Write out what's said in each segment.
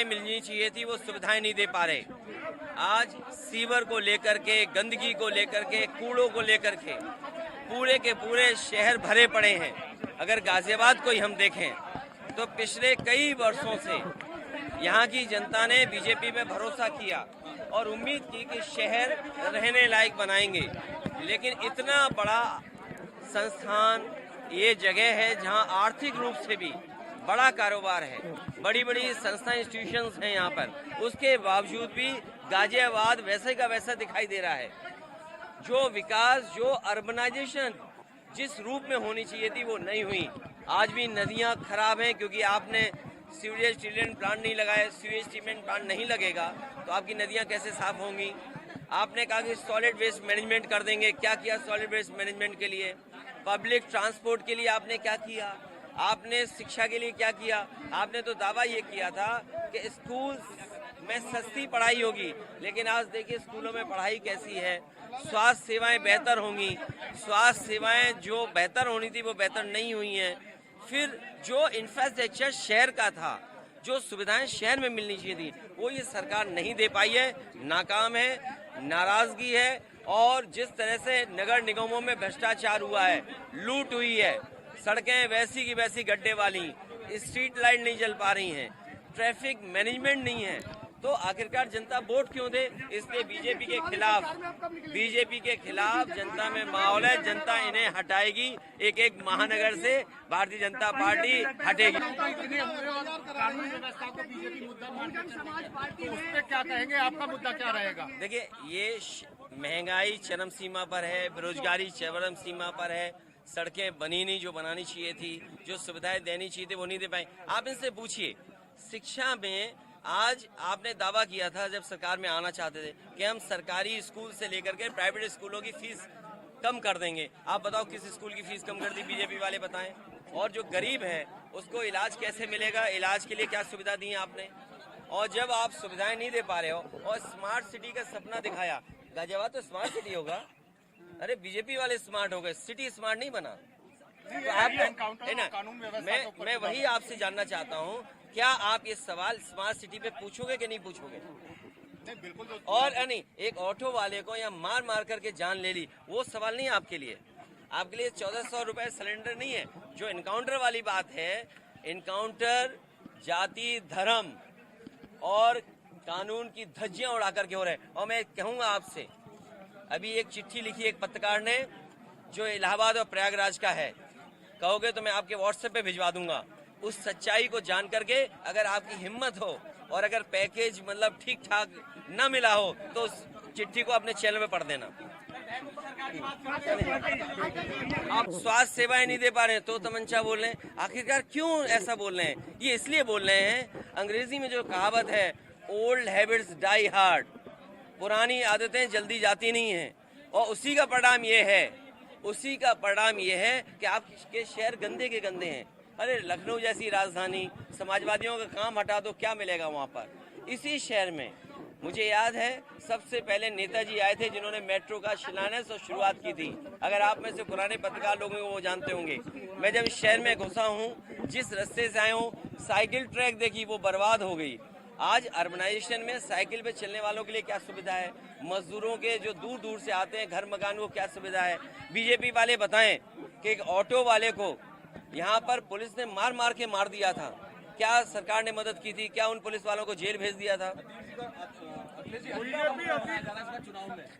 सुविधाएं मिलनी चाहिए थी वो सुविधाएं नहीं दे पा रहे। आज सीवर को लेकर के, गंदगी को लेकर के, कूड़ों को लेकर के पूरे के पूरे शहर भरे पड़े हैं। अगर गाजियाबाद को ही हम देखें तो पिछले कई वर्षों से यहाँ की जनता ने बीजेपी पे भरोसा किया और उम्मीद की कि शहर रहने लायक बनाएंगे, लेकिन इतना बड़ा संस्थान ये जगह है जहाँ आर्थिक रूप से भी बड़ा कारोबार है, बड़ी बड़ी संस्था इंस्टीट्यूशंस हैं यहाँ पर, उसके बावजूद भी गाजियाबाद वैसे का वैसा दिखाई दे रहा है। जो विकास, जो अर्बनाइजेशन जिस रूप में होनी चाहिए थी वो नहीं हुई। आज भी नदियाँ खराब हैं क्योंकि आपने सीवेज ट्रीटमेंट प्लांट नहीं लगाया। सीवेज ट्रीटमेंट प्लांट नहीं लगेगा तो आपकी नदियाँ कैसे साफ होंगी। आपने कहा कि सॉलिड वेस्ट मैनेजमेंट कर देंगे, क्या किया सॉलिड वेस्ट मैनेजमेंट के लिए? पब्लिक ट्रांसपोर्ट के लिए आपने क्या किया? आपने शिक्षा के लिए क्या किया? आपने तो दावा ये किया था कि स्कूल में सस्ती पढ़ाई होगी, लेकिन आज देखिए स्कूलों में पढ़ाई कैसी है। स्वास्थ्य सेवाएं बेहतर होंगी, स्वास्थ्य सेवाएं जो बेहतर होनी थी वो बेहतर नहीं हुई हैं। फिर जो इंफ्रास्ट्रक्चर शहर का था, जो सुविधाएं शहर में मिलनी चाहिए थी, वो ये सरकार नहीं दे पाई है। नाकाम है, नाराजगी है। और जिस तरह से नगर निगमों में भ्रष्टाचार हुआ है, लूट हुई है, सड़कें वैसी की वैसी गड्ढे वाली, स्ट्रीट लाइट नहीं जल पा रही हैं, ट्रैफिक मैनेजमेंट नहीं है, तो आखिरकार जनता वोट क्यों दे? इसलिए बीजेपी के खिलाफ जनता में माहौल है। जनता इन्हें हटाएगी, एक एक महानगर से भारतीय जनता पार्टी हटेगी। कानून व्यवस्था को बीजेपी मुद्दा मानकर तो उस पर क्या कहेंगे? आपका मुद्दा क्या रहेगा? देखिए, ये महंगाई चरम सीमा पर है, बेरोजगारी चरम सीमा पर है, सड़कें बनी नहीं जो बनानी चाहिए थी, जो सुविधाएं देनी चाहिए थी वो नहीं दे पाए। आप इनसे पूछिए, शिक्षा में आज आपने दावा किया था जब सरकार में आना चाहते थे कि हम सरकारी स्कूल से लेकर के प्राइवेट स्कूलों की फीस कम कर देंगे। आप बताओ किस स्कूल की फीस कम कर दी? बीजेपी वाले बताएं। और जो गरीब है उसको इलाज कैसे मिलेगा? इलाज के लिए क्या सुविधा दी है आपने? और जब आप सुविधाएं नहीं दे पा रहे हो और स्मार्ट सिटी का सपना दिखाया, गाजियाबाद तो स्मार्ट सिटी होगा। अरे बीजेपी वाले स्मार्ट हो गए, सिटी स्मार्ट नहीं बना। तो आप मैं वही आपसे जानना चाहता हूँ, क्या आप ये सवाल स्मार्ट सिटी पे पूछोगे कि नहीं पूछोगे? बिल्कुल। और नहीं, एक ऑटो वाले को यहाँ मार मार करके जान ले ली, वो सवाल नहीं आपके लिए। आपके लिए 1400 रुपए सिलेंडर नहीं है। जो इनकाउंटर वाली बात है, इनकाउंटर जाति, धर्म और कानून की धज्जियां उड़ा करके हो रहे हैं। और मैं कहूंगा आपसे, अभी एक चिट्ठी लिखी एक पत्रकार ने जो इलाहाबाद और प्रयागराज का है, कहोगे तो मैं आपके व्हाट्सएप पे भिजवा दूंगा। उस सच्चाई को जान करके अगर आपकी हिम्मत हो और अगर पैकेज मतलब ठीक ठाक न मिला हो तो उस चिट्ठी को अपने चैनल में पढ़ देना। आप स्वास्थ्य सेवाएं नहीं दे पा रहे हैं तो तमंचा बोल रहे हैं। आखिरकार क्यों ऐसा बोल रहे हैं? ये इसलिए बोल रहे हैं, अंग्रेजी में जो कहावत है, ओल्ड हैबिट्स डाई हार्ड, पुरानी आदतें जल्दी जाती नहीं हैं। और उसी का परिणाम ये है कि आपके शहर गंदे के गंदे हैं। अरे लखनऊ जैसी राजधानी, समाजवादियों का काम हटा दो, क्या मिलेगा वहाँ पर? इसी शहर में मुझे याद है सबसे पहले नेताजी आए थे जिन्होंने मेट्रो का शिलान्यास और शुरुआत की थी। अगर आप में से पुराने पत्रकार लोग हैं वो जानते होंगे। मैं जब इस शहर में घुसा हूँ, जिस रास्ते से आया हूँ, साइकिल ट्रैक देखी, वो बर्बाद हो गई। आज अर्बनाइजेशन में साइकिल पे चलने वालों के लिए क्या सुविधा है? मजदूरों के जो दूर दूर से आते हैं घर मकान को क्या सुविधा है? बीजेपी वाले बताएं कि एक ऑटो वाले को यहाँ पर पुलिस ने मार मार के मार दिया था, क्या सरकार ने मदद की थी? क्या उन पुलिस वालों को जेल भेज दिया था?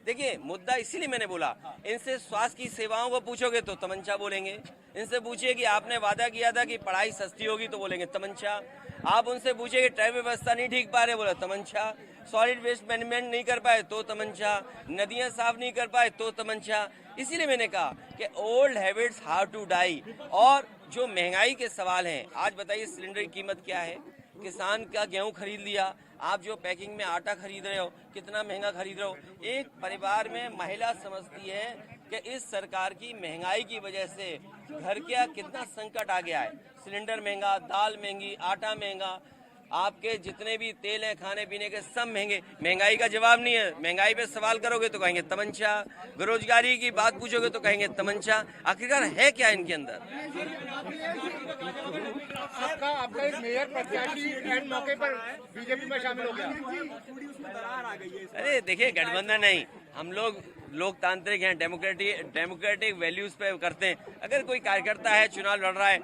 देखिए, मुद्दा इसीलिए मैंने बोला, इनसे स्वास्थ्य की सेवाओं को पूछोगे तो तमंचा बोलेंगे। इनसे पूछिए कि आपने वादा किया था कि पढ़ाई सस्ती होगी तो बोलेंगे तमंचा। आप उनसे पूछिए कि ट्रैफिक व्यवस्था नहीं ठीक पा रहे, बोला तमंचा। सॉलिड वेस्ट मैनेजमेंट नहीं कर पाए तो तमंचा। नदियां साफ नहीं कर पाए तो तमंचा। इसीलिए मैंने कहा कि old habits how to die. और जो महंगाई के सवाल हैं, आज बताइए सिलेंडर की कीमत क्या है? किसान का गेहूं खरीद लिया, आप जो पैकिंग में आटा खरीद रहे हो कितना महंगा खरीद रहे हो। एक परिवार में महिला समझती है कि इस सरकार की महंगाई की वजह से घर का कितना संकट आ गया है। सिलेंडर महंगा, दाल महंगी, आटा महंगा, आपके जितने भी तेल हैं खाने पीने के सब महंगे। महंगाई का जवाब नहीं है। महंगाई पे सवाल करोगे तो कहेंगे तमंचा, बेरोजगारी की बात पूछोगे तो कहेंगे तमंचा। आखिरकार है क्या इनके अंदर? आपका एक मेयर प्रत्याशी एंड मौके पर बीजेपी में शामिल हो गया। अरे देखिए, गठबंधन नहीं, हम लोग लोकतांत्रिक हैं, डेमोक्रेटिक वैल्यूज पे करते हैं। अगर कोई कार्यकर्ता है चुनाव लड़ रहा है